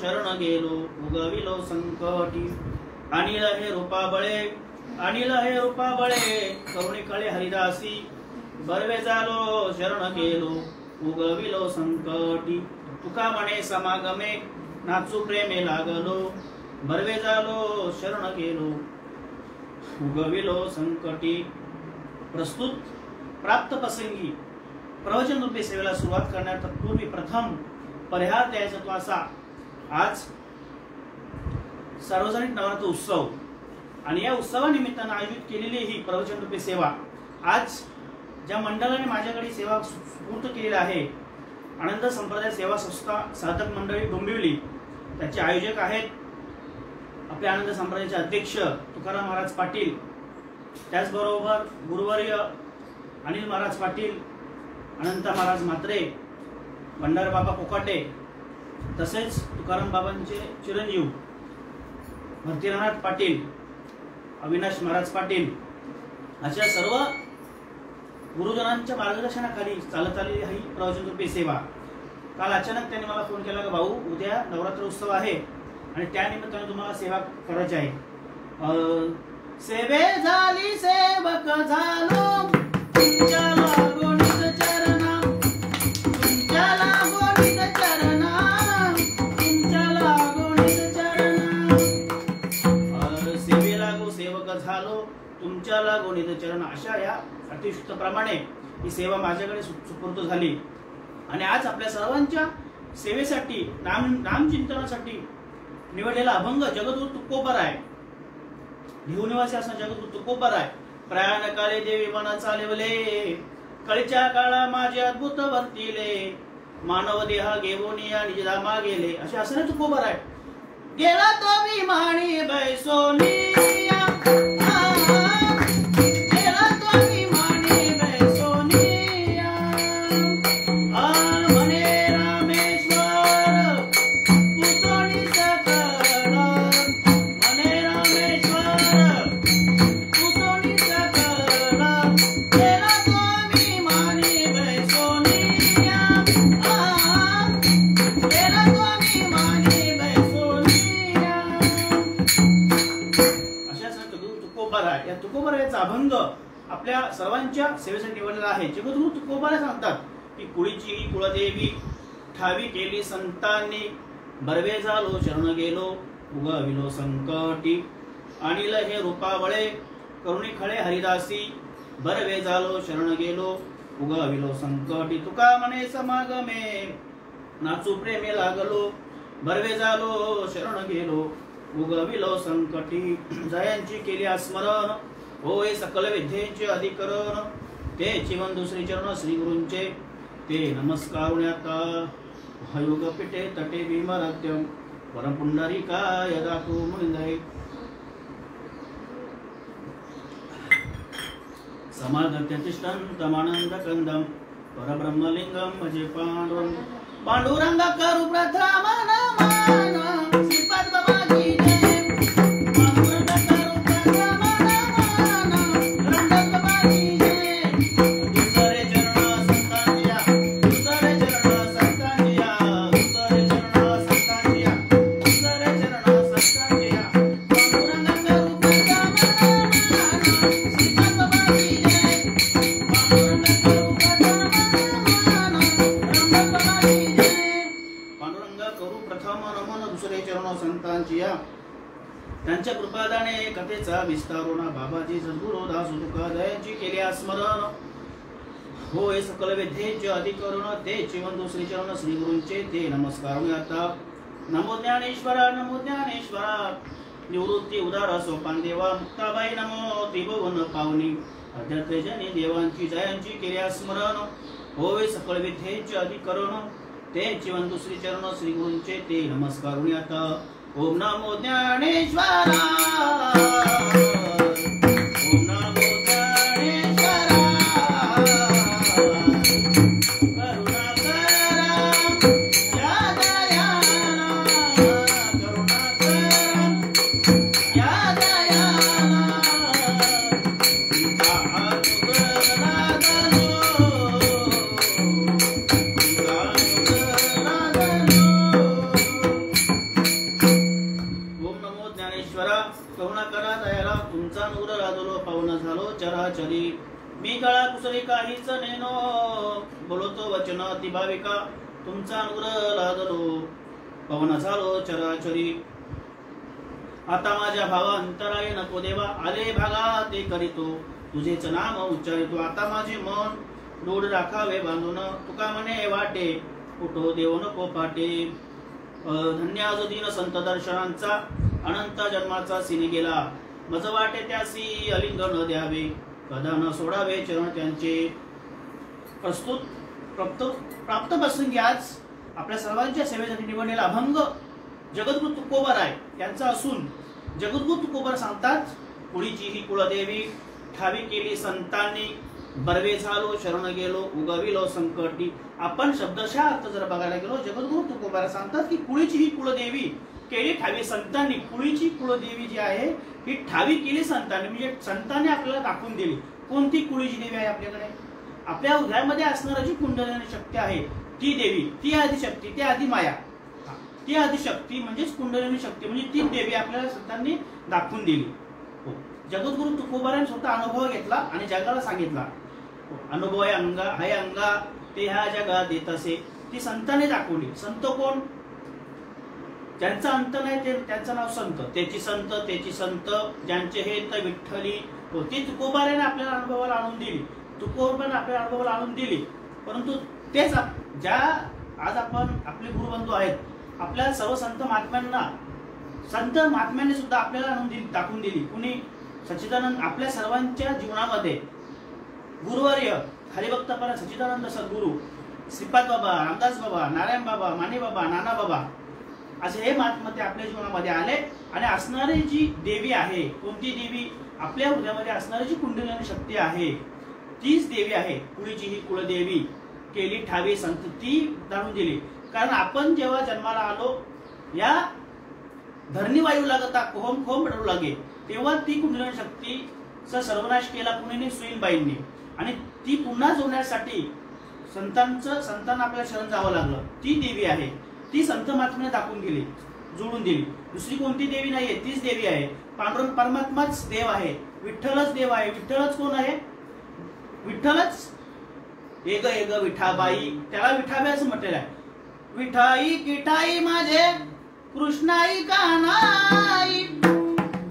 शरण गेलो उगविलो संकटी अनिल हे रूपा बळे करुणी कळे हरिदासी बर्वे झालो शरण गेलो उगविलो संकटी तुका म्हणे समागमे नाचू प्रेमे लागलो बर्वे झालो शरण गेलो उगविलो संकटी। प्रस्तुत प्राप्त प्रसंगी प्रवचन रूपी सेवेला सुरुवात करण्यापूर्वी प्रथम परिहार द्यायचा तो असा, आज सार्वजनिक नवरात्र उत्सव आणि या उत्सवानिमित्तानं आयोजित केलेली ही प्रवचन रूपी सेवा आज ज्या मंडळाने माझ्याकडे सेवा सुपूर्द केलेली आहे, आनंद संप्रदाय सेवा संस्था साधक मंडळी डोंबिवली, त्याचे आयोजक आहेत आपले आनंद संप्रदायाचे अध्यक्ष तुकाराम महाराज पाटील, त्याचबरोबर गुरुवर्य अनिल महाराज पाटील, अनंत महाराज म्हात्रे, भंडार बाबा कोकाटे, तसेच तुकाराम बाबांचे चिरंजीव भक्तिनाथ पाटील, अविनाश महाराज पाटील, अशा सर्व गुरुजनांच्या मार्गदर्शनाखाली चालत आलेली ही प्रवचन रूपी सेवा। काल अचानक त्यांनी मला फोन केला की भाऊ उद्या नवरात्र उत्सव आहे आणि त्यानिमित्ताने तुम्हाला सेवा करायची आहे। सेवे झाली सेवक झालो तुमच्या लागोनीत चरणा, तुमच्या लागोनीत चरणा, तुमच्या लागोनीत चरणा, सेवे लागो सेवक झालो तुमच्या लागोनीत चरणा, अशा या अतिशुद्ध प्रमाणे ही सेवा माझ्याकडे सुपूर्द झाली आणि आज आपल्या सर्वांच्या सेवेसाठी नामचिंतनासाठी निवडलेला अभंग जगद्गुरु तुकोबराय भिवनिवासी असं जगद्गुरु तुकोबराय प्रयाण काळे देवी मना चालवले कळीच्या काळा माझे अद्भुत वर्तिले मानव देहा घेऊनिया निजधामा गेले, असे असणे तुकोबराय। गेला तो विमानी बैसोनिया, गेला तो विमानी बैसोनिया, म्हणे रामेश्वर पुतणी सकळ, म्हणे रामेश्वर पुतणी सकळ, गेला तो विमानी बैसोनिया, गेला तो विमानी बैसोनिया। तुकोबराय या तुकोबरायचा अभंग आपल्या सर्वांच्या सेवेसाठी निवडलेला आहे। जगद्गुरु तुकोबराय सांगतात की कुळीची कुळदेवी ठावी केली संतांनी बर्वे झालो शरण गेलो उगविलो संकटी अनिल हे रूपावळे करुणी खळे हरिदासी बर्वे झालो शरण गेलो उगविलो संकटी तुका म्हणे समागमे नाचू प्रेमे लागलो बर्वे झालो शरण गेलो उगविलो संकटी जयांची केली स्मरण होय सकल विद्येचे अधिकरण ते जीवन दुसरी चरण श्री गुरूंचे ते नमस्कारुण्याता हयुग पिटे तटे भीमराध्यम परपुंडरिका यदा तू मुनिंदय समागत्यतिष्ठन्तमानंद कंदम परब्रह्मलिंगम भजे पांडुरंग पांडुरंग करू प्रथम नमन श्रीपाद बाबा की जय पांडुरंग करू प्रथम नमन रंडक बाबा की जय दुसरे चरण संतांजिया दुसरे चरण संतांजिया दुसरे चरण संतांजिया दुसरे चरण संतांजिया पांडुरंग करू प्रथम नमन श्रीपाद बाबा की जय पांडुरंग करू प्रथम नमन रंडक बाबा की जय पांडुरंग करू प्रथम नमन दुसरे चरण संतांजिया त्यांच्या कृपादाने कथेचा विस्तार ना बाबाजी सद्गुरु दासु तुका दयांची केली स्मरण होय सकल विद्येचे अधिकरण ते जीवन दुसरी चरण श्री गुरूंचे ते नमस्कार आता नमो ज्ञानेश्वरा निवृत्ती उदार सोपान देवा मुक्ताबाई नमो त्रिभुवन पावनी अध्यात्मजनी देवांची जयांची केली स्मरण होय सकल विद्येचे अधिकरण ते जीवन दुसरी चरण श्री गुरूंचे ते नमस्कार आता ओम नमो ज्ञानेश्वरा ओम नमो ज्ञानेश्वरा करुणाकरा या दयाला करुणाकरा या दयाला तुझा अनुग्रह लागलो तुझा अनुग्रह लागलो करुणा करा दयाला, तुमचा नूर लादलो पावन झालो चराचरी, मी काळा कुसरी काहीच नेनो, बोलतो वचन ती भाविका, तुमचा नूर लादलो पावन झालो चराचरी, आता माझ्या भावा अंतराय नको देवा, आले भागा ते करीतो, तुझेच नाम उच्चारितो, आता माझे मन रूढ राखावे बांधून, तुका म्हणे वाटे कुठो देव नको पाटे, धन्य आज दिन संत दर्शनांचा, अनंत जन्माचा सिने गेला, मज वाटे त्यासी अलिंगन द्यावे, कदा न सोडावे चरण त्यांचे. प्रस्तुत प्राप्त प्रसंगी आज आपल्या सर्वांच्या सेवेसाठी निवडलेला अभंग जगद्गुरु तुकोबाराय यांचा असून, जगद्गुरु तुकोबार सांगतात, कुळीची ही कुळदेवी ठावी केली संतांनी, बर्वे झालो शरण गेलो उगविलो संकटी. आपण शब्दशः अर्थ जर बघायला गेलो, जगद्गुरु तुकोबार सांगतात की कुळीची ही कुळदेवी केली ठावी संतांनी. कुळीची कुळदेवी जी आहे ही ठावी केली संतांनी, म्हणजे संतांनी आपल्याला दाखवून दिली. कोणती कुळीची देवी आहे आपल्याकडे? आपल्या हृदयामध्ये असणारी जी कुंडलिनी शक्ती आहे ती देवी, ती आदिशक्ती, ती आदिमाया, ती आदिशक्ती म्हणजेच कुंडलिनी शक्ती, म्हणजे ती देवी आपल्याला संतांनी दाखवून दिली. जगद्गुरु तुकोबारांनी स्वतः अनुभव घेतला आणि जगाला सांगितला. अनुभव आहे अंगा ते ह्या जगात येत असे, ती संतांनी दाखवली. संत कोण? ज्यांचा अंत नाही त्यांचं नाव संत. त्याची संत ज्यांचे हेत विठ्ठली, ती तुकोबाराने आपल्याला अनुभवाला आणून दिली. तुकोबाराने आपल्याला अनुभवाला आणून दिली. परंतु तेच ज्या आज आपण आपले गुरुबंधू आहेत, आपल्या सर्व संत महात्म्यांनी सुद्धा आपल्याला आणून दिली, दाखवून दिली. कुणी? सच्चिदानंद. आपल्या सर्वांच्या जीवनामध्ये गुरुवर्य हरिभक्तपरा सच्चिदानंद सद्गुरु, श्रीपाद बाबा, रामदास बाबा, नारायण बाबा, माने बाबा, नाना बाबा, असे हे महात्मे आपल्या जीवनामध्ये आले. आणि असणारी जी देवी आहे, कोणती देवी? आपल्या हृदयामध्ये असणारी जी कुंडलिनी शक्ती आहे तीच देवी आहे. कुळीची ही कुळदेवी केली ठावी संत, ती जाणून दिली. कारण आपण जेव्हा जन्माला आलो, या धरणी वायू लागता खोम खोम पडू लागे, तेव्हा ती कुंडलिनी शक्तीचा सर्वनाश केला कुणीने? सुईनबाईंनी. आणि ती पुन्हा जोडण्यासाठी संतांना आपल्याला शरण जावं लागलं. ती देवी आहे, ती संत महात्म्याने दाखवून गेली, जोडून दिली. दुसरी कोणती देवी नाहीये, तीच देवी आहे. पांडुरंग परमात्माच देव आहे, विठ्ठलच देव आहे. विठ्ठलच कोण आहे? विठ्ठलच एग विठाबाई, त्याला विठाबाई असं म्हटलेलं आहे. विठाई किठाई माझे कृष्णाई कानाई,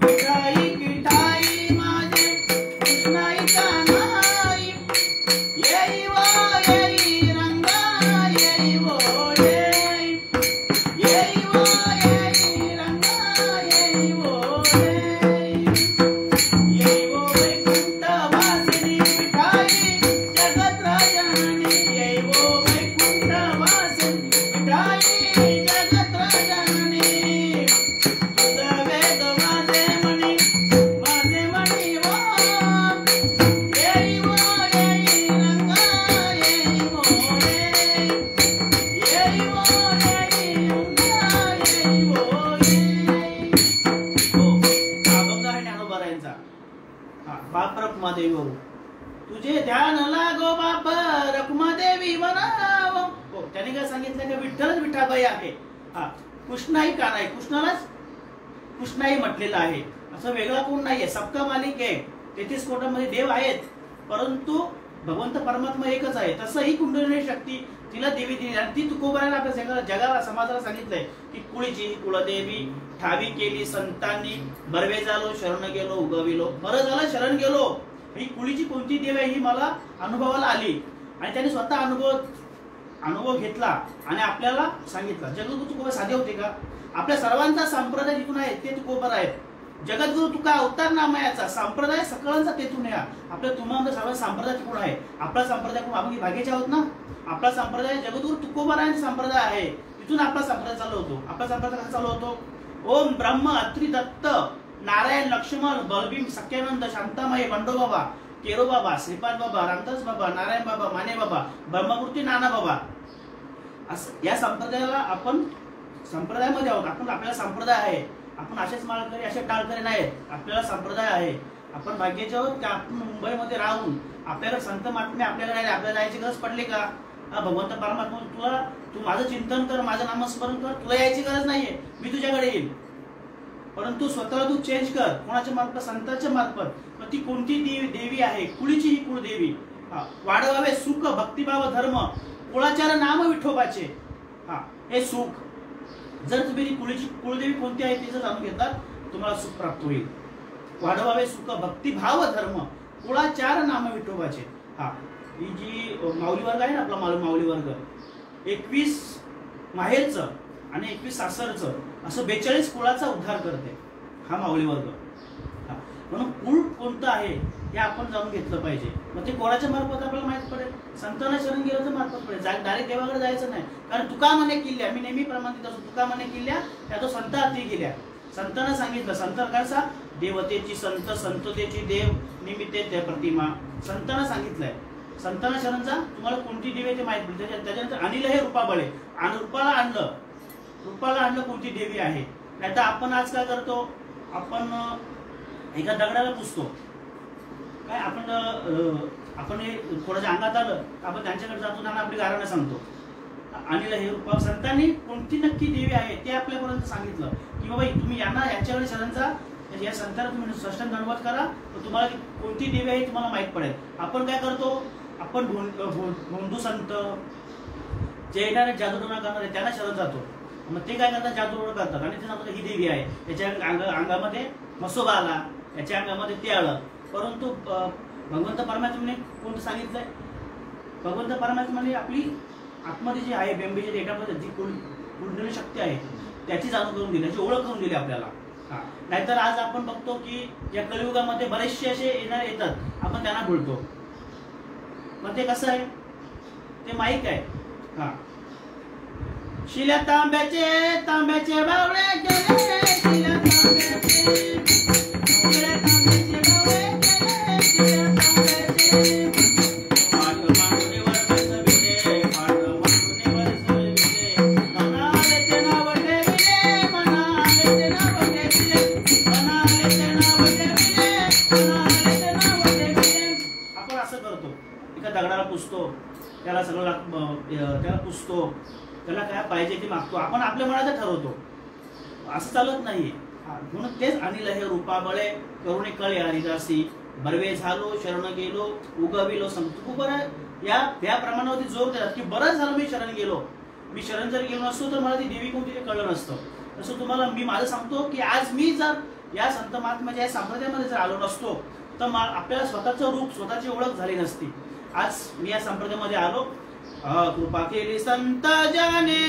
विठाई किठाई माझे कृष्णाई कानाई, येई वो येई रंगा येई वो येई, येई वो येई रंगा येई वो येई, येई वो वैकुंठ वासिनी विठाई जगत राजानी, येई वो वैकुंठ वासिनी विठाई जगत राजानी, तुझा वेद माझे मणी वो, येई वो येई रंगा येई वो येई, येई वो येई रंगा येई वो येई. हा अभंग आहे ज्ञानोबारायांचा. बाप रखुमादेवी हो, तुझे ध्यान लागो बाप रखुमादेवी बनाव. त्याने काय सांगितलं की विठ्ठलच विठाबाई आहे. कृष्णाई कानाई, कृष्णालाच कृष्णाई म्हटलेलं आहे. असं वेगळा कोण नाहीये. सबका मालिक आहे. 33 कोटांमध्ये देव आहेत, परंतु भगवंत परमात्मा एकच आहे. तसं ही कुंडलिनी शक्ती तिला देवी दिली. आणि ती तुकोबाराने आपल्या जगाला समाजाला सांगितलंय की कुळीची ही कुळदेवी ठावी केली संतांनी, बर्वे झालो शरण गेलो उगविलो. बरं झालं शरण गेलो. ही कुळीची कोणती देव आहे ही मला अनुभवाला आली. आणि त्याने स्वतः अनुभव घेतला आणि आपल्याला सांगितलं. जगद्गुरु तुकोबार साधे होते का? आपल्या सर्वांचा संप्रदाय जिथून आहे ते तुकोबार आहेत. जगद्गुरु तुका अवतार नामयाचा संप्रदाय सकळांचा तेथून या. आपल्या तुम्हाला सर्वांचा संप्रदाय तिकडून आहे. आपला संप्रदाय कोण? आपण भाग्याचे आहोत ना. आपला संप्रदाय जगद्गुरु तुकोबारांचा संप्रदाय आहे. तिथून आपला संप्रदाय चालू होतो. आपला संप्रदाय कसा चालू होतो? ओम ब्रह्म अत्रि दत्त नारायण लक्ष्मण बलभीम सत्यानंद शांतामाई बंडोबाबा केरोबाबा श्रीपाद बाबा रामदास बाबा नारायण बाबा माने बाबा ब्रह्ममूर्ती नाना बाबा, असं या संप्रदायाला आपण संप्रदायामध्ये आहोत. आपण आपल्याला संप्रदाय आहे. आपण असेच माळकरी असे टाळकरी नाहीत. आपल्याला संप्रदाय आहे. आपण भाग्याचे आहोत की आपण मुंबईमध्ये राहून आपल्याला संत महात्मे आपल्याला नाही. आपल्याला जायची गरज पडली का? भगवंत परमात्मा तू माझं चिंतन कर, माझं नामस्मरण कर, तुला यायची गरज नाहीये. मी तुझ्याकडे येईल. परंतु स्वतःला तू चेंज कर. कोणाच्या मार्फत? संतांच्या मार्फत. मग ती कोणती देवी आहे? कुळीची ही कुळदेवी. वाढवावे सुख भक्तिभाव धर्म कुळाचार नाम विठोबाचे. हे सुख जर तुम्ही कुळीची कुळदेवी कोणती आहे ते जर जाणून घेतात तुम्हाला सुख प्राप्त होईल. वाढवावे सुख भक्तिभाव धर्म कुळाचार नाम विठोबाचे. ही जी माऊली वर्ग आहे ना आपला माऊली वर्ग, 21 माहेरचं आणि 21 सासरचं असं 42 कुळाचा उद्धार करते हा माऊली वर्ग. म्हणून कुळ कोणतं आहे हे आपण जाणून घेतलं पाहिजे. मग ते कोणाच्या मार्फत आपल्याला माहित पडेल? संतांना शरण गेलं तर मार्फत पडेल. डायरेक्ट देवाकडे जायचं नाही. कारण तुका म्हणे किल्ल्या, मी नेहमी प्रमाणित असतो, तुका म्हणे किल्ल्या त्या तो संत हाती गेल्या. संतांना सांगितलं. संत कसा? देवतेची संत, संततेची देव, निमित्ते त्या प्रतिमा. संतांना सांगितलंय. संतांना शरण जा, तुम्हाला कोणती देवी आहे ते माहित पडेल. त्याच्यानंतर आणलं हे रूपाबळे, आणि रूपाला आणलं कोणती देवी आहे. नाही तर आपण आज काय करतो? आपण एका दगडाला पुजतो. काय आपण कोणाच्या अंगात आलं आपण त्यांच्याकडे जातो, त्यांना आपली गारणं सांगतो. आणि हे रूपा संतांनी कोणती नक्की देवी आहे ते आपल्यापर्यंत सांगितलं की बाबा तुम्ही यांच्याकडे शरण जा, या संतांना तुम्ही साष्टांग दंडवत करा, तर तुम्हाला कोणती देवी आहे तुम्हाला माहित पडेल. आपण काय करतो? आपण भोंदू संत जे येणारे जादूटोणा करणारे त्यांना शरण जातो. मग ते काय करतात? जादूटोणा करतात आणि ते सांगतात ही देवी आहे. त्याच्या अंगामध्ये मसोबा आला, याच्या अंगामध्ये ते आलं. परंतु भगवंत परमात्म्याने कोणतं सांगितलंय? भगवंत परमात्म्याने आपली आतमध्ये जी आहे बेंबीच्या डेटामध्ये जी कुंडली शक्ती आहे त्याची जाणून करून दिली, त्याची ओळख करून दिली आपल्याला. नाहीतर आज आपण बघतो की या कलियुगामध्ये बरेचसे असे येतात, आपण त्यांना बोलतो. मग ते कसं आहे? ते माईक आहे. शिल्या तांब्याचे बावळे गेले, शिल्या तांब्याचे दगडाला पुसतो, त्याला सगळं त्याला पुसतो, त्याला काय पाहिजे ते मागतो. आपण आपल्या मनाचं ठरवतो, असं चालत नाही. म्हणून तेच आणलं हे रूपाबळे करुणे कळे हरिदासी, बरवे झालो शरण गेलो उगविलो संत. खूप बरं या प्रमाणावरती जोर देतात की बरं झालं मी शरण गेलो. मी शरण जर गेलो नसतो तर मला ती देवी कोणती ते कळलं नसतं. तसं तुम्हाला मी माझं सांगतो की आज मी जर या संत महात्म्याच्या संप्रदायामध्ये जर आलो नसतो तर आपल्याला स्वतःचं रूप, स्वतःची ओळख झाली नसती. आज मी या संप्रदायामध्ये आलो. कृपा केली संत जाने,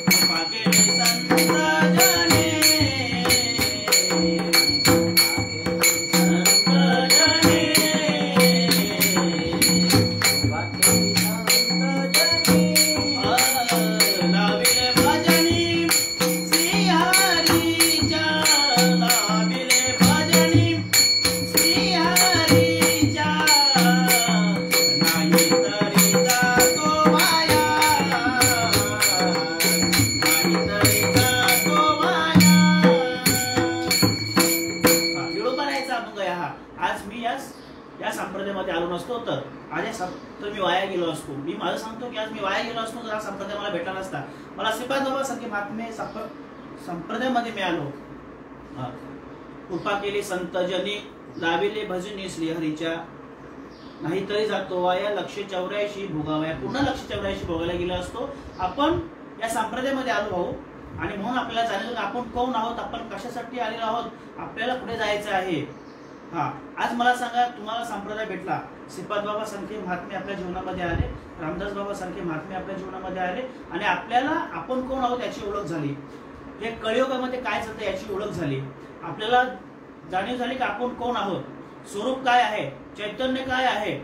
कृपा केली संत जाने, संप्रदायामध्ये आलो नसतो तर आज तर मी वाया गेलो असतो. मी माझं सांगतो की आज मी वाया गेलो असतो तर हा संप्रदाय मला भेटला नसता. मला श्रीपाद बाबा संख्य महात्मे संप्रदायामध्ये मी आलो. कृपा केली संत जनी, लाविले भजनी श्रीहरीच्या, नाहीतरी जातो वाया 184 भोगावया. पुन्हा 184 भोगायला गेलो असतो. आपण या संप्रदायामध्ये आलो भाऊ, आणि म्हणून आपल्याला जाणवलं आपण कोण आहोत, आपण कशासाठी आलेलो आहोत, आपल्याला कुठे जायचं आहे. आज मला सांगा, तुम्हाला संप्रदाय भेटला, श्रीपाद बाबा सारखे महात्मे आपल्या जीवनामध्ये आले, रामदास बाबा सारखे महात्मे आपल्या जीवनामध्ये आले, आणि आपल्याला आपण कोण आहोत याची ओळख झाली. हे कलियुगामध्ये काय चालतं याची ओळख झाली. आपल्याला जाणीव झाली की आपण कोण आहोत, स्वरूप काय आहे, चैतन्य काय आहे,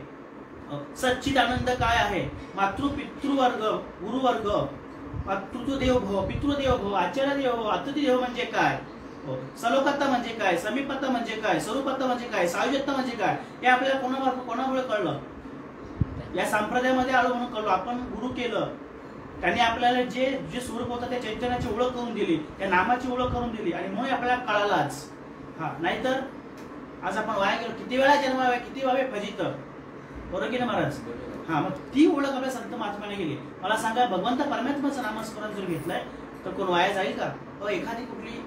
सच्चिदानंद काय आहे, मातृ पितृवर्ग, गुरुवर्ग, मातृत्व देव भव, पितृदेव भव, आचार्य देव भव, अतिथी देव म्हणजे काय, सलोकता म्हणजे काय, समीपता म्हणजे काय, स्वरूपता म्हणजे काय, सायुज्यता म्हणजे काय, हे आपल्याला कोणामुळे कळलं. या संप्रदायामध्ये आलो म्हणून कळलो. आपण गुरु केलं, त्यांनी आपल्याला जे स्वरूप होतं त्या चैतन्याची ओळख करून दिली, त्या नामाची ओळख करून दिली, आणि म्हणून आपल्याला कळालं आज. नाहीतर आज आपण वाया गेलो. किती वेळा जन्मावे, किती व्हावे फजित, बरोबर की ना महाराज. मग ती ओळख आपल्या संत महात्म्याने गेली. मला सांगा, भगवंत परमात्म्याचं नामस्मरण जर घेतलंय तर कोण वाया जाईल का? एखादी कुठली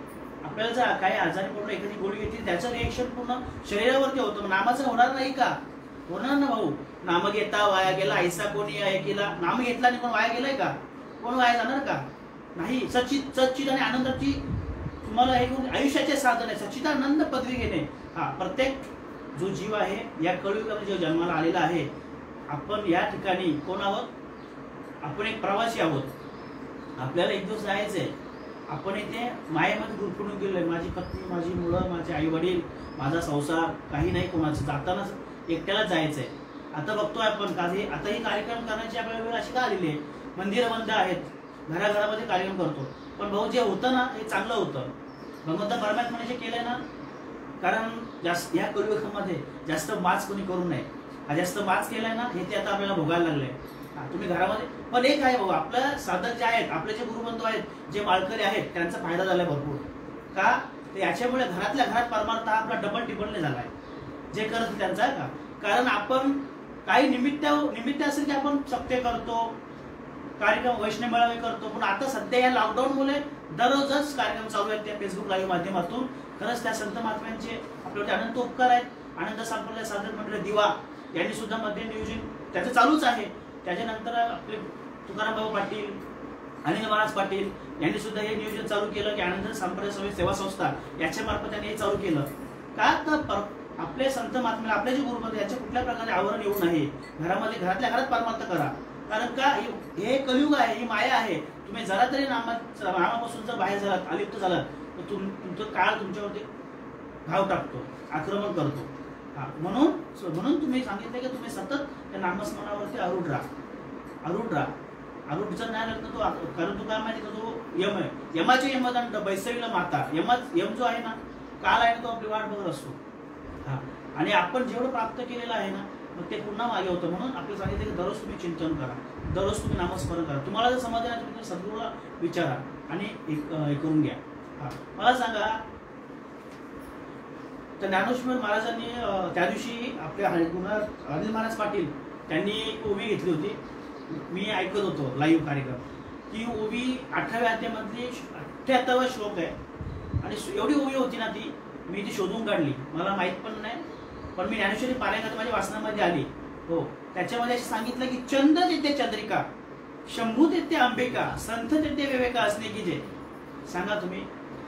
आपल्याला जर काही आजारी पडलो, एखादी गोळी घेतली, त्याचं रिएक्शन पूर्ण शरीरावरती होतं, नामाचं होणार नाही का? होणार ना भाऊ. नाम घेता वाया गेला, ऐसा कोणी आहे केला. नाम घेतला आणि कोण वाया गेलाय का? कोण वाया जाणार का? नाही. सच्चित आणि आनंदाची तुम्हाला हे आयुष्याचे साधन आहे, सच्चिदानंद पदवी घेणे. हा, प्रत्येक जो जीव आहे या कलियुगामध्ये जो जन्माला आलेला आहे, आपण या ठिकाणी कोण आहोत? आपण एक प्रवासी आहोत. आपल्याला एक दिवस जायचंय. आपण इथे मायेमध्ये गुरफटून गेलोय. माझी पत्नी, माझी मुलं, माझे आई वडील, माझा संसार, काही नाही कोणाचं. जाताना एकट्यालाच जायचंय. आता बघतोय आपण काही आताही कार्यक्रम करण्याची आपल्याला वेळ अशी का आलेली आहे? मंदिरं बंद आहेत, घराघरामध्ये कार्यक्रम करतो. पण भाऊ जे होतं ना हे चांगलं होतं. भगवंत परमात्म्याने जे केलंय ना, कारण जास्त या कलियुगामध्ये जास्त माच कोणी करू नये. हा जास्त माच केलाय ना हे ते आता आपल्याला भोगायला लागलंय. तुम्ही घरामध्ये पण एक आहे भाऊ, आपल्या साधक जे आहेत, आपले जे गुरुबंधू आहेत, जे माळकरी आहेत, त्यांचा फायदा झालाय भरपूर. का? तर याच्यामुळे घरातल्या घरात परमार्थ हा आपला डबल टिबल झालाय जे करत त्यांचा. का? कारण आपण काही निमित्त असेल की आपण सत्य करतो, कार्यक्रम वैष्णव मेळावे करतो. पण आता सध्या या लॉकडाऊनमुळे दररोजच कार्यक्रम चालू आहेत त्या फेसबुक लाईव्ह माध्यमातून. खरंच त्या संत महात्म्यांचे आपल्यावरती अनंत उपकार आहेत. आनंद संप्रदाय साधक मंडळ दिवा यांनी सुद्धा मध्ये नियोजन त्याचं चालूच आहे. त्याच्यानंतर आपले तुकाराम बाबा पाटील, अनिल महाराज पाटील यांनी सुद्धा हे नियोजन चालू केलं की आनंद संप्रदाय सेवा संस्था याच्या मार्फत त्यांनी हे चालू केलं. का? तर आपले संत महात्म्याला आपले जे गुरुबंधू याच्या कुठल्या प्रकारे आवरण येऊ नये. घरातल्या घरात परमार्थ करा. कारण का? हे कलियुग आहे, ही माया आहे. तुम्ही जरा तरी नामापासून जर बाहेर झालात, अलिप्त झालात, तर तुमचं काळ तुमच्यावरती घाव टाकतो, आक्रमण करतो. म्हणून तुम्ही सांगितलं की तुम्ही सतत त्या नामस्मरणावरती आरूढ राहा. आरूढ जर नाही लागतं तो, कारण तो काय माहिती का, तो यम आहे. यमाचे यमदंड बैसवीला माता. यम जो आहे ना, काल आहे ना, तो आपली वाट बघत असतो. हा, आणि आपण जेवढं प्राप्त केलेलं आहे ना, मग ते पुन्हा मागे होतं. म्हणून आपल्याला सांगितलं की दररोज तुम्ही चिंतन करा, दररोज तुम्ही नामस्मरण करा. तुम्हाला जर समाधान आहे तुम्ही सद्गुरूला विचारा आणि हे करून घ्या. हा, मला सांगा, तर ज्ञानेश्वर महाराजांनी त्या दिवशी आपल्या अनिल महाराज पाटील त्यांनी एक ओवी घेतली होती. मी ऐकत होतो लाईव्ह कार्यक्रम. ती ओवी 18व्या अध्यायामधली 78वा श्लोक आहे. आणि एवढी ओवी होती ना ती, मी ती शोधून काढली. मला माहित पण नाही, पण मी ज्ञानेश्वरी पारायणात माझ्या वाचनामध्ये आली. हो, त्याच्यामध्ये असं सांगितलं की चंद्र तिथे चंद्रिका, शंभू तिथे अंबिका, संत तिथे विवेका असणे की जे. सांगा तुम्ही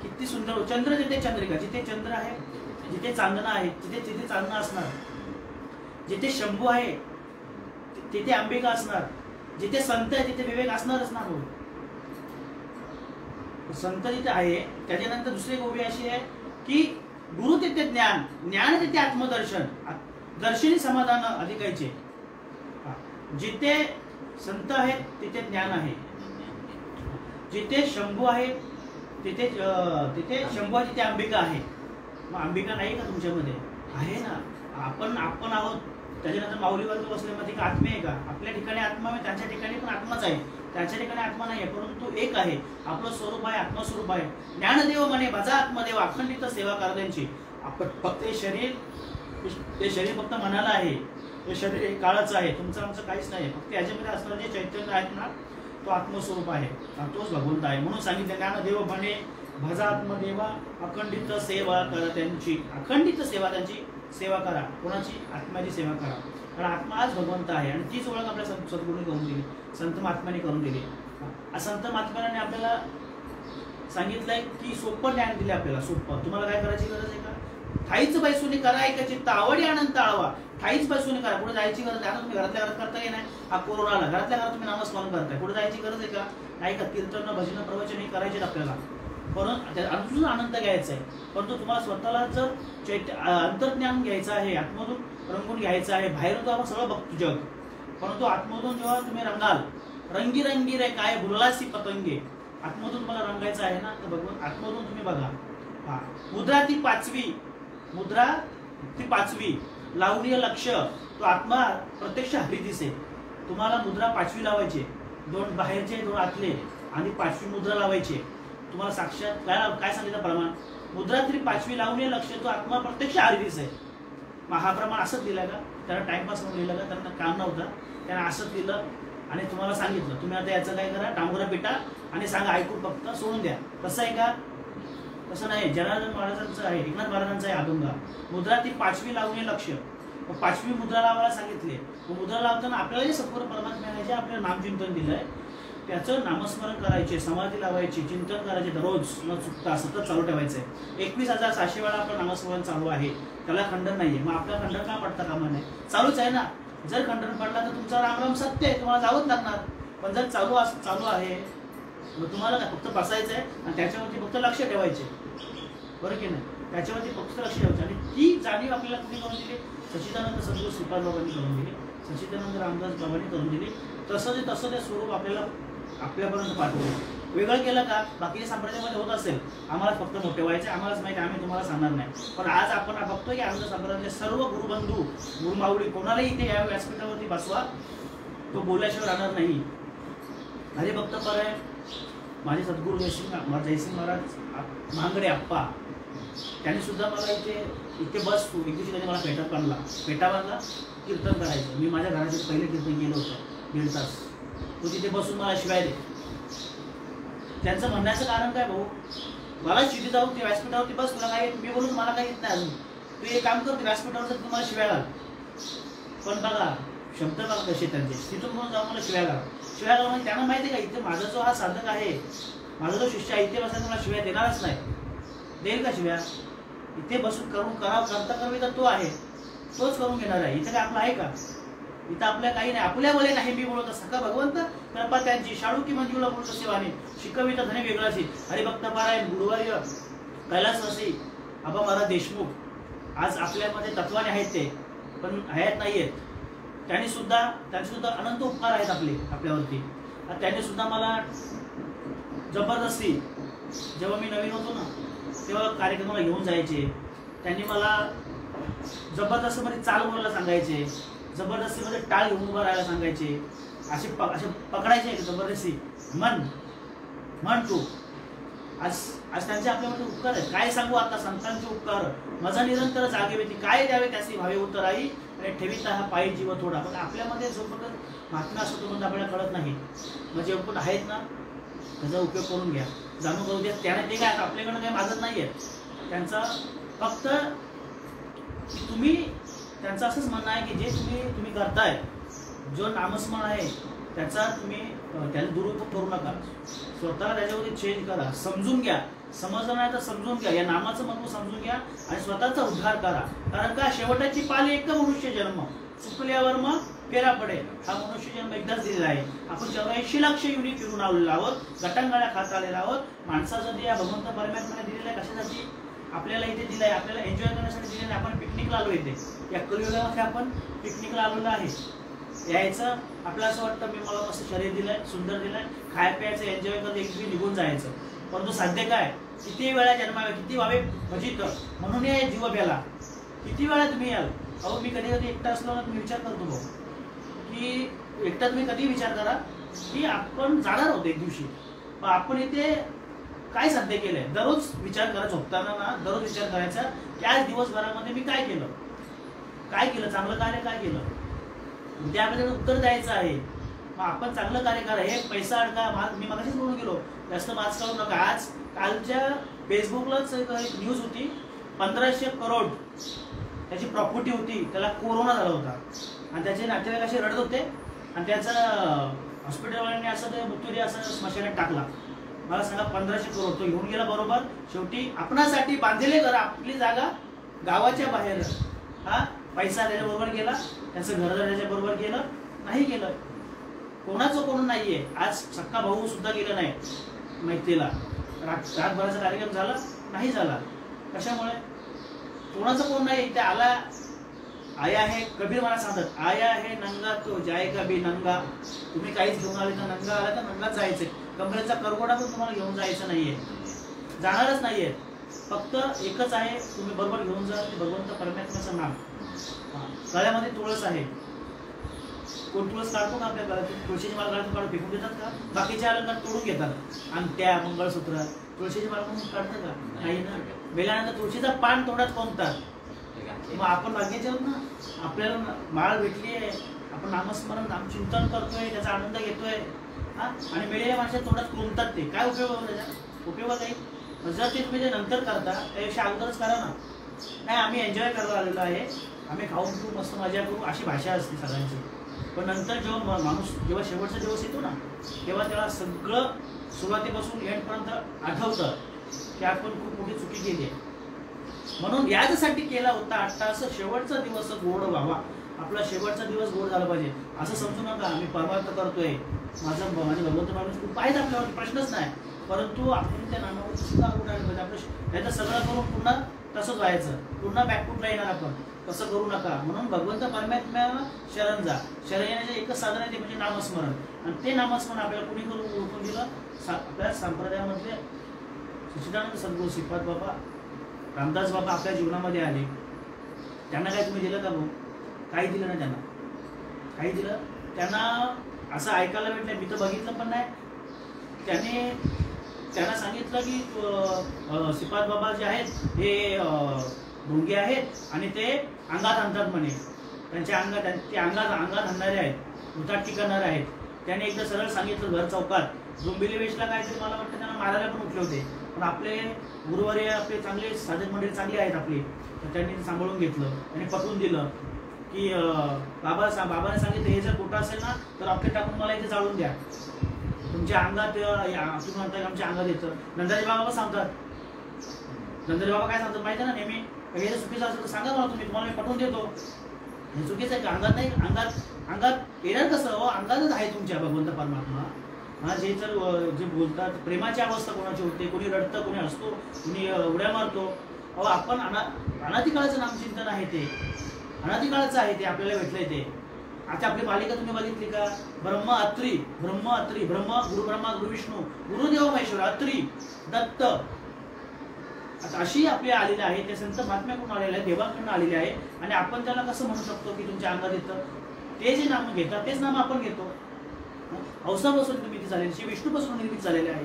किती सुंदर. चंद्र तिथे चंद्रिका, जिथे चंद्र आहे, जिथे चांदणा आहे, तिथे चांदणा असणार. जिथे शंभू आहे तिथे अंबिका असणार. जिथे संत आहे तिथे विवेक असणारच ना. हो, संत जिथे आहे. त्याच्यानंतर दुसरी गोबी अशी आहे की गुरु तिथे ज्ञान, ज्ञान तिथे आत्मदर्शन, दर्शनी समाधान अधिकायचे. जिथे संत आहेत तिथे ज्ञान आहे. जिथे शंभू आहे तिथे शंभू आहे, तिथे अंबिका आहे. मग अंबिका नाही का तुमच्यामध्ये? आहे ना. आपण आहोत. त्याच्यानंतर माऊली वर्ग बसल्यामध्ये का आत्मे आहे का? आपल्या ठिकाणी आत्मा आहे, त्यांच्या ठिकाणी पण आत्माच आहे. त्याच्या ठिकाणी आत्मा नाही आहे, परंतु एक आहे. आपलं स्वरूप आहे, आत्मस्वरूप आहे. ज्ञानदेव म्हणे भजा आत्मदेव, अखंडित सेवा करा त्यांची. आपण फक्त ते शरीर फक्त मनाला आहे. हे शरीर काळाचं आहे, तुमचं आमचं काहीच नाही. फक्त याच्यामध्ये असणारं जे चैतन्य आहे ना, तो आत्मस्वरूप आहे, तोच भगवंत आहे. म्हणून सांगितलं ज्ञानदेव म्हणे भजा आत्मदेवा, अखंडित सेवा करा त्यांची. अखंडित सेवा त्यांची सेवा करा. कोणाची? आत्म्याची सेवा करा. कारण आत्मा आज भगवंत आहे आणि तीच ओळख आपल्या सद्गुरूंनी करून दिली, संत महात्म्याने करून दिली. संत महात्म्याने आपल्याला सांगितलंय की सोपं ज्ञान दिले आपल्याला. सोपं. तुम्हाला काय करायची गरज आहे का? ठाईच बैसून करा ऐका चित्त, आवडी आनंद आळवा. ठाईच बैसून करा. पुढे जायची गरज आहे. आता तुम्ही घरातल्या घरात करता की नाही? हा कोरोना आला, घरातल्या घरात तुम्ही नामस्मरण करताय. पुढे जायची गरज आहे का? नाही का? कीर्तन, भजन, प्रवचन हे करायचे आपल्याला, परंतु अजून आनंद घ्यायचा आहे. परंतु तुम्हाला स्वतःला जर अंतर्ज्ञान घ्यायचं आहे, आत्मधून रंगून घ्यायचं आहे. बाहेरून तो आपण सगळं बघतो जग, परंतु आत्मधून जेव्हा तुम्ही रंगाल, रंगी रे काय भुललासी पतंगे, आत्मधून तुम्हाला रंगायचं आहे ना, तर भगवान आत्मधून तुम्ही बघा. हा, मुद्रा ती पाचवी लावणीय लक्ष, तो आत्मा प्रत्यक्ष हरी दिसे. तुम्हाला मुद्रा 5वी लावायची, 2 बाहेरचे 2 आतले, आणि 5वी मुद्रा लावायची. तुम्हाला साक्षात काय सांगितलं प्रमाण? मुद्रा तरी 5वी लावणीय लक्ष, तो आत्मा प्रत्यक्ष हरी दिसे. मग हा प्रमाण असंच लिहिलं का? त्याला टाइमपास म्हणून लिहिलं का? त्यांना काम नव्हतं, त्यांना असंच लिहिलं आणि तुम्हाला सांगितलं तुम्ही आता याचं काय करा, डांगोरा पिटा आणि सांगा ऐकून फक्त सोडून द्या. तसं आहे का? तसं नाही. जनार्दन महाराजांचं आहे, एकनाथ महाराजांचं आहे अभंग. मुद्रा ती 5वी लावणे लक्ष. 5वी मुद्रा लावायला सांगितले. मुद्रा लावताना आपल्याला जे सत्वर परमात्म्याने जे आपल्याला नामचिंतन दिलंय त्याचं नामस्मरण करायचे, समाधी लावायची, चिंतन करायचे, दररोज न चुकता सतत चालू ठेवायचंय. 21,700 वेळा आपलं नामस्मरण चालू आहे, त्याला खंडन नाहीये. मग आपलं खंडन का पडता कामा नये, चालूच आहे ना. जर खंडन पडला तर तुमचा रामराम सत्य आहे, तुम्हाला जावंच लागणार. पण जर चालू आहे मग तुम्हाला काय फक्त बसायचंय आणि त्याच्यावरती फक्त लक्ष ठेवायचे, बरं की नाही? त्याच्यावरती फक्त लक्ष ठेवायचं. आणि ती जाणीव आपल्याला कुणी करून दिली? सच्चिदानंद सद्गुरू श्रीपाद बाबांनी करून दिली, सच्चिदानंद रामदास बाबांनी करून दिली. तसं ते स्वरूप आपल्यापर्यंत पाठवलं. वेगळं केलं का? बाकीच्या संप्रदायामध्ये होत असेल, आम्हाला फक्त मोठे व्हायचे, आम्हालाच माहिती, आम्ही तुम्हाला सांगणार नाही. पण आज आपण बघतोय की आमच्या संप्रदायातले सर्व गुरुबंधू गुरुमाऊली कोणालाही इथे या व्यासपीठावरती बसवा, तो बोलल्याशिवाय राहणार नाही. अरे भक्त पर आहे माझे सद्गुरू जयसिंग महाराज महांगडे आप्पा, त्यांनी सुद्धा मला इथे बस तू एक दिवशी त्यांनी मला पेटा बांधला कीर्तन करायचं. मी माझ्या घराचे पहिले कीर्तन केलं होतं 1.5 तास. तो तिथे बसून मला शिवाय दे. त्यांचं म्हणण्याचं कारण काय? भाऊ मला शिटी जाऊ ते व्यासपीठावरती बस, तुला काय मी बोलून मला काही येत नाही अजून, तू एक काम कर, व्यासपीठावर जर तुम्हाला शिवाय घाल. पण बघा शब्द बघा कसे त्यांचे, तिथून म्हणून जाऊन मला शिवाय घाल म्हणजे त्यांना माहिती आहे का इथे माझा जो हा साधक आहे, माझा जो शिष्य आहे, इथे बसायला मला शिवाय देणारच नाही. देईल का शिव्या? इथे बसून करता करवी तर तो आहे, तोच करून घेणार आहे. इथे काय आपलं आहे का? इथं आपल्या काही नाही, आपल्यामुळे नाही. मी बोलतो सका भगवंत कृपा त्यांची, शाळू की मंजूला बोलतो सेवाने, शिकविता धने वेगळाची. हरिभक्त पारायण गुरुवार्य कैलासवासी आबा महाराज देशमुख आज आपल्यामध्ये तत्वाने आहेत ते, पण हयात नाही आहेत. त्यांनी सुद्धा अनंत उपकार आहेत आपल्यावरती. त्यांनी सुद्धा मला जबरदस्ती, जेव्हा मी नवीन होतो ना तेव्हा कार्यक्रमाला घेऊन जायचे. त्यांनी मला जबरदस्तीमध्ये चाल बोलायला सांगायचे, जबरदस्तीमध्ये टाळ घेऊन उभं राहायला सांगायचे, असे पकडायचे जबरदस्ती. म्हण तू. आज त्यांचे आपल्यामध्ये उपकार आहेत. काय सांगू आता संतांचे उपकार. माझा निरंतर जागे वेती काय द्यावे त्याची भावे उतराई आणि ठेवीता हा पायी जीव थोडा. पण आपल्यामध्ये जो पण महात्मा असतो तो आपल्याला कळत नाही. म्हणजे पण आहेत ना त्याचा उपयोग करून घ्या, जाणून करून द्या. त्याने ते काय आपल्याकडनं काही मागत नाहीये. त्यांचा फक्त तुम्ही त्यांचं असंच म्हणणं आहे की जे तुम्ही करताय, जो नामस्मरण आहे त्याचा तुम्ही त्याला दुरुपयोग करू नका. स्वतःला त्याच्यामध्ये चेंज करा, समजून घ्या. समजलं नाही तर समजून घ्या, या नामाचं महत्व समजून घ्या आणि स्वतःचा उद्धार करा. कारण का शेवटाची पाल एक मनुष्य जन्म, चुकल्यावर मग फेरा पडे. हा मनुष्य जन्म एकदाच दिलेला आहे. आपण 84 लाख युनिट फिरून आलेलो आहोत, गटांगाळ्या खात आलेलो आहोत. माणसाचं जे या भगवंत परमात्म्याने दिलेलं आहे कशासाठी? आपल्याला इथे दिलंय, आपल्याला एन्जॉय करण्यासाठी दिलेलं आहे. आपण पिकनिकला आलो इथे, या कलियुगामध्ये आपण पिकनिकला आलेलो आहे. यायचं आपल्याला असं वाटतं मी मला मस्त शरीर दिलंय, सुंदर दिलंय, खाय प्यायचं, एन्जॉय करत एक दिवशी निघून जायचं. परंतु साध्य काय? किती वेळा जन्मावे, किती व्हावे फजित, म्हणून या जीव बेला. किती वेळा तुम्ही याल. अहो मी कधी एकटा असलो ना तुम्ही विचार करतो भाऊ की एकटा तुम्ही कधी विचार करा की आपण जाणार आहोत एक दिवशी, पण आपण इथे काय साध्य केलंय. दररोज विचार करा, झोपताना ना दररोज विचार करायचा की आज दिवसभरामध्ये मी काय केलं, चांगलं कार्य काय केलं. उद्या आपल्याला उत्तर द्यायचं आहे. मग आपण चांगलं कार्य करा. हे पैसा अडका, मी मगाशीच बोलून गेलो, जास्त मार्क्स काढू नका. आज कालच्या फेसबुकलाच एक न्यूज होती, 1500 करोड त्याची प्रॉपर्टी होती, त्याला कोरोना झाला होता आणि त्याचे नातेवाईक असे रडत होते आणि त्याचं हॉस्पिटलवाल्यांनी असं ते मृत्यूदे असं स्मशानात टाकला. मला सांगा 1500 करोड तो घेऊन गेला. बरोबर शेवटी आपणासाठी बांधलेले घर, आपली जागा गावाच्या बाहेर, हा पैसा त्याच्याबरोबर गेला, त्याचं घर त्याच्याबरोबर गेलं, नाही गेलं. कोणाचं कोण नाहीये. आज सक्का भाऊ सुद्धा गेला नाही मैत्रीला. रातभराचा कार्यक्रम झाला नाही झाला. कशामुळे? कोणाचं कोण नाही. इथे आला आया है, कबीर मला सांगत आया है नंगा तो जाएगा भी नंगा. तुम्ही काहीच घेऊन आले तर नंगा आला तर नंगाच जायचंय. कमरेचा करगोडा पण तुम्हाला घेऊन जायचं नाहीये, जाणारच नाहीये. फक्त एकच आहे, तुम्ही बरोबर घेऊन जा ते भगवंत परमात्म्याचं नाम. गळ्यामध्ये तुळस आहे. कोण तुळस काढतो का आपल्या गळ्यात? तुळशीची माळ गळ्यातून काढून फेकून देतात का? बाकीचे अलंकार तोडून घेतात. अंगठ्या, मंगळसूत्र, तुळशीची माळ म्हणून काढतात का? नाही ना. मेल्यानंतर तुळशीचा पान तोंडात कोंबतात. मग आपण भाग्याचे आहोत ना, आपल्याला माळ भेटली आहे आपण नामस्मरण नामचिंतन करतोय, त्याचा आनंद घेतोय हा, आणि मेलेल्या माणसाच्या तोंडात क्रुमतात ते काय उपयोग होतो त्याचा? उपयोग काही. जर ते तुम्ही जे नंतर करता त्यापेक्षा अगोदरच करा ना. नाही आम्ही एन्जॉय करायला आलेलो आहे, आम्ही खाऊन पिऊ मस्त मजा करू, अशी भाषा असते सगळ्यांची. पण नंतर जेव्हा माणूस जेव्हा शेवटचा दिवस येतो ना, तेव्हा त्याला सगळं सुरुवातीपासून एंडपर्यंत आठवतं की आपण खूप मोठी चुकी केली आहे. म्हणून याच्यासाठी केला होता आता असं शेवटचा दिवस गोड व्हावा, आपला शेवटचा दिवस गोड झाला पाहिजे असं समजू नका. आम्ही परमार्थ करतोय, माझे भगवंत माणूस खूप आहेत आपल्यावर, प्रश्नच नाही. परंतु आपण त्या नामावर सुद्धा उठायला पाहिजे. आपलं त्याचं सगळं करून पुन्हा तसंच व्हायचं, पुन्हा बॅकफुटला येणार आपण. तसं करू नका. म्हणून भगवंत परमात्म्या शरण जा. शरण येण्याचे एकच साधन आहे ते म्हणजे नामस्मरण. आणि ते नामस्मरण आपल्याला कुणी करून ओळखून दिलं? आपल्या संप्रदायामधले सच्चिदानंद सद्गुरू श्रीपाद बाबा, रामदास बाबा आपल्या जीवनामध्ये आले. त्यांना काय तुम्ही दिलं का भाऊ? काही दिलं ना त्यांना, काही दिलं त्यांना असं ऐकायला भेटलं, मी तर बघितलं पण नाही. त्यांना सांगितलं की श्रीपाद बाबा जे आहेत हे ढोंगे आहेत आणि ते अंगात आणतात म्हणे. त्यांच्या अंगात आणणारे आहेत, भूतात ठिकाणारे आहेत. त्याने एकदा सरळ सांगितलं घर चौकात झोंबिली वेशला काहीतरी, मला वाटतं त्यांना मारायला पण उठले होते. पण आपले गुरुवारी आपले चांगले साधक मंडळी चांगली आहेत आपली, तर त्यांनी सांभाळून घेतलं आणि पटवून दिलं की बाबाने सांगितलं हे जर खोटं असेल ना तर रॉकेट टाकून मला इथे जाळून द्या. तुमच्या अंगात तुम्ही म्हणताय आमच्या अंगात येतं. नंदाजी बाबा सांगतात, नंदाजी बाबा काय सांगतात माहिती आहे ना नेहमी, हे जर चुकीचं असेल तर सांगा मला, तुम्हाला मी पटवून देतो. हे चुकीचं आहे का? अंगात नाही, अंगात येणार कसं? हो अंगातच आहे तुमच्या भगवंत परमात्मा. हा जे जे बोलतात प्रेमाची अवस्था कोणाची होते, कोणी रडतं, कोणी हसतो, कोणी उड्या मारतो. अहो आपण अनादिकाळाचं नामचिंतन आहे ते, अनादिकाळाचं आहे ते, आपल्याला भेटलंय ते. आता आपली मालिका तुम्ही बघितली का? ब्रह्म अत्री, ब्रह्म गुरु ब्रह्मा गुरु विष्णू गुरुदेव महेश्वर अत्री दत्त, आता अशी आपली आलेली आहे. ते संत महात्म्याकडून आलेले आहे, देवाकडून आलेले आहे. आणि आपण त्याला कसं म्हणू शकतो की तुमच्या अंगात येतं? ते जे नाम घेतात तेच नाम आपण घेतो. हंसापासून निर्मिती झालेली, श्री विष्णूपासून निर्मिती झालेली आहे,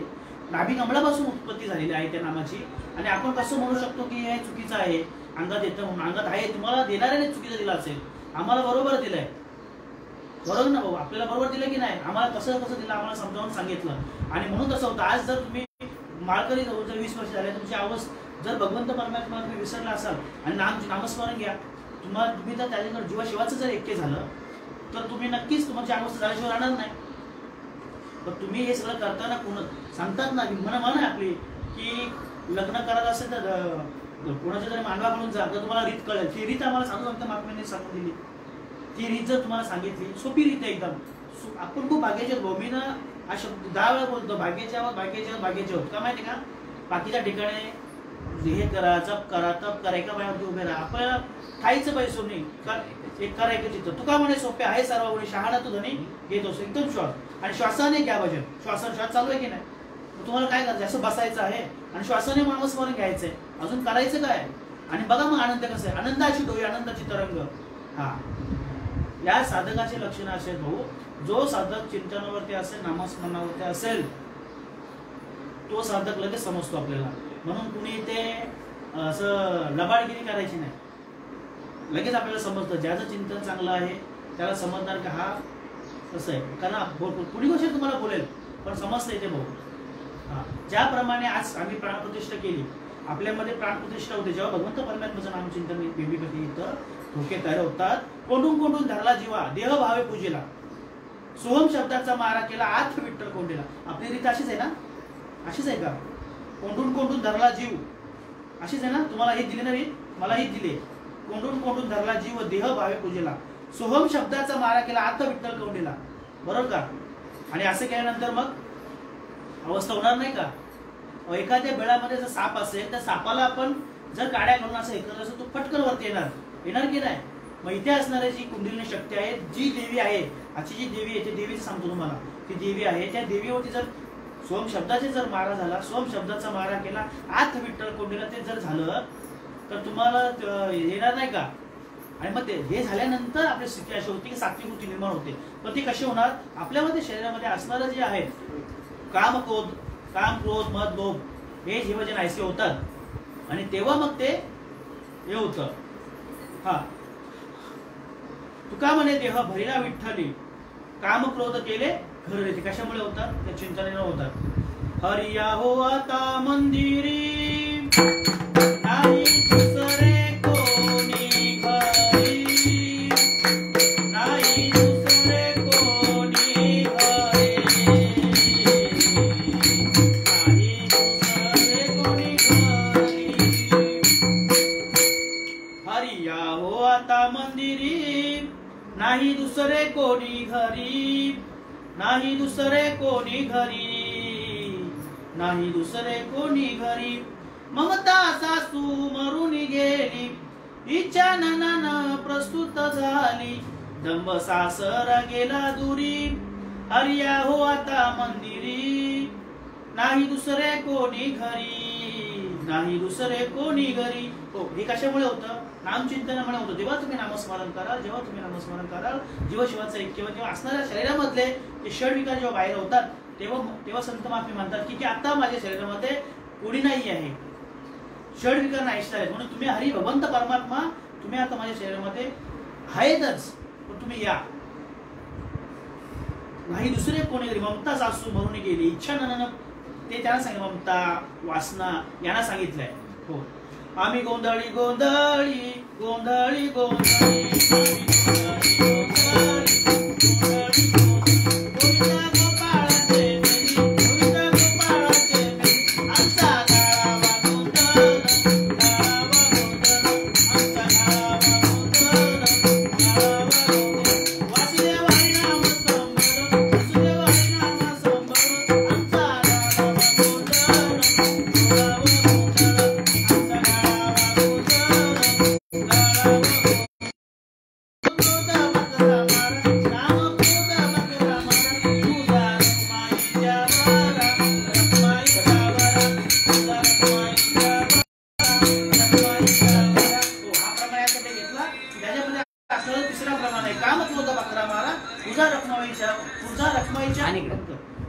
नाभी कमळापासून उत्पत्ती झालेली आहे त्या नामाची. आणि आपण कसं म्हणू शकतो की हे चुकीचं आहे, अंगात येतं म्हणून? अंगात आहे, तुम्हाला देणाऱ्याने चुकीचं दिलं असेल, आम्हाला बरोबर दिलंय. बरोबर ना भाऊ? आपल्याला बरोबर दिलं की नाही? आम्हाला कसं दिलं आम्हाला समजावून सांगितलं. आणि म्हणून तसं होतं. आज जर तुम्ही माळकरी जर 20 वर्ष झाले, तुमची अवस्था जर भगवंत परमात्मा तुम्ही विसरला असाल आणि नामस्मरण घ्या, तुम्ही जर त्याच्याकडे जीवाशिवाचं जर ऐक्य झालं तर तुम्ही नक्कीच तुमची अवस्था झाल्याशिवाय राहणार नाही. पण तुम्ही हे सगळं करताना सांगतात ना, म्हणा आपली की लग्न करत असेल तर कोणाच्या जरी मांडवाकडून जा तर तुम्हाला रीत कळेल. ती रीत आम्हाला सांगतो महात्म्याने सांगून दिली. ती रीत जर तुम्हाला सांगितली, सोपी रीत आहे एकदम. आपण खूप भाग्याचे, भूमीनं हा शब्द 10 वेळा बोलतो, भाग्याचे आहोत का माहिती का? बाकीच्या ठिकाणी हे करा, जप करा, तप करा, एका पायावरती उभे राहा, आपल्याला खायचं पैसो नाही एक करायचं चित्त. तुका म्हणे सोपे आहे सर्व गुणी, शहाणा तू धनी घेतो एकदम श्वास. आणि श्वासाने घ्या भजन. श्वास चालू आहे की नाही? तुम्हाला काय करायचं? असं बसायचं आहे आणि श्वासाने नामस्मरण घ्यायचंय. अजून करायचं काय? आणि बघा मग आनंद कसं आहे, आनंदाची डोळी, आनंदाची तरंग. हा या साधकाचे लक्षण असेल भाऊ. जो साधक चिंतनावरती असेल, नामस्मरणावरती असेल, तो साधक लगेच समजतो आपल्याला. म्हणून कुणी ते असं लबाडगिरी करायची नाही, लगेच आपल्याला समजतं. ज्याचं चिंतन चांगलं आहे त्याला समजणार का हा कसं आहे. कारण कुणी गोष्ट तुम्हाला बोलेल पण समजतं येते भाऊ. हा ज्याप्रमाणे आज आम्ही प्राणप्रतिष्ठा केली, आपल्यामध्ये प्राणप्रतिष्ठा होते जेव्हा भगवंत परमात्म्याचं नामचिंतन बेबीपती इथं धोके तयार होतात. कोंडून धरला जीवा, देह भावे पूजेला, सोहम शब्दाचा मारा केला, आठ विठ्ठल कोंडीला. आपली रीत अशीच आहे ना? अशीच आहे का? कोंडून धरला जीव, अशीच आहे ना? तुम्हाला ही दिली ना रीत, मला ही दिली. कोंडून धरला जीव, देह भावे पूजेला, सोहम शब्दाचा मारा केला, आठ विठ्ठल कोंडीला. बरोबर का? आणि असं केल्यानंतर मग अवस्था होणार नाही का? एखाद्या बेळामध्ये जर साप असेल तर सापाला आपण जर काड्या घालून असं हे करत असेल तो पटकन वरती येणार की नाही? मग इथे असणारी जी कुंडलिनी शक्ती आहे, जी देवी आहे, आजची जी देवी आहे, त्या देवीचं सांगतो तुम्हाला, ती देवी आहे. त्या देवीवरती जर सोम शब्दाचे जर मारा झाला, सोम शब्दाचा मारा केला, आठ विठ्ठल कोंडीला ते जर झालं तर तुम्हाला येणार नाही का? आणि मग ते हे झाल्यानंतर आपली स्थिती अशी होती की सात्विक वृत्ती निर्माण होते. पण ती कशी होणार? आपल्यामध्ये शरीरामध्ये असणारं जे आहे काम क्रोध मद लोभ हे जीव जे नाहीसे होतात आणि तेव्हा मग ते हे होतं. हा तुका म्हणे देह भरिला विठ्ठली, काम क्रोध केले घर रे. कशामुळे होतात? त्या चिंतनेने होतात. हरिया हो आता मंदिरी, नाही दुसरे कोणी घरी, नाही दुसरे कोणी घरी, नाही दुसरे कोणी घरी. हरिया हो आता मंदिरी, नाही दुसरे कोणी घरी, नाही दुसरे कोणी घरी, नाही दुसरे कोणी घरी. ममता सासू मरून गेली, इच्छा ननन प्रस्तुत झाली, दंब सासर गेला दुरी. हरिया हो आता मंदिरी, नाही दुसरे कोणी घरी, नाही दुसरे कोणी घरी. हो, हे कशामुळे होतं? नामचिंतनामुळे होतं. जेव्हा तुम्ही नामस्मरण कराल, जेव्हा तुम्ही नामस्मरण कराल, जेव्हा शिवाचं ऐक्य तेव्हा असणाऱ्या शरीरामधले ते षडविकार जेव्हा बाहेर होतात, तेव्हा संत महात्मे म्हणतात की आता माझ्या शरीरामध्ये कोणी नाही आहे, षडविकार नाहीसे आहेत. म्हणून तुम्ही हरी भगवंत परमात्मा तुम्ही आता माझ्या शरीरामध्ये आहेतच, पण तुम्ही या. नाही दुसरे कोणी घरी. ममता सासू मरून गेली, इच्छा ननन, ते त्यांना सांगितलं. ममता वासना यांना सांगितलंय. हो, आम्ही गोंधळी गोंधळी गोंधळी गोंधळी,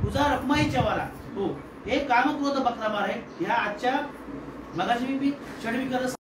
तुझा रखमाईच्या वारा. हो, हे काम क्रोध बकरा मार आहे. ह्या आजच्या मगाशी मी षडविकार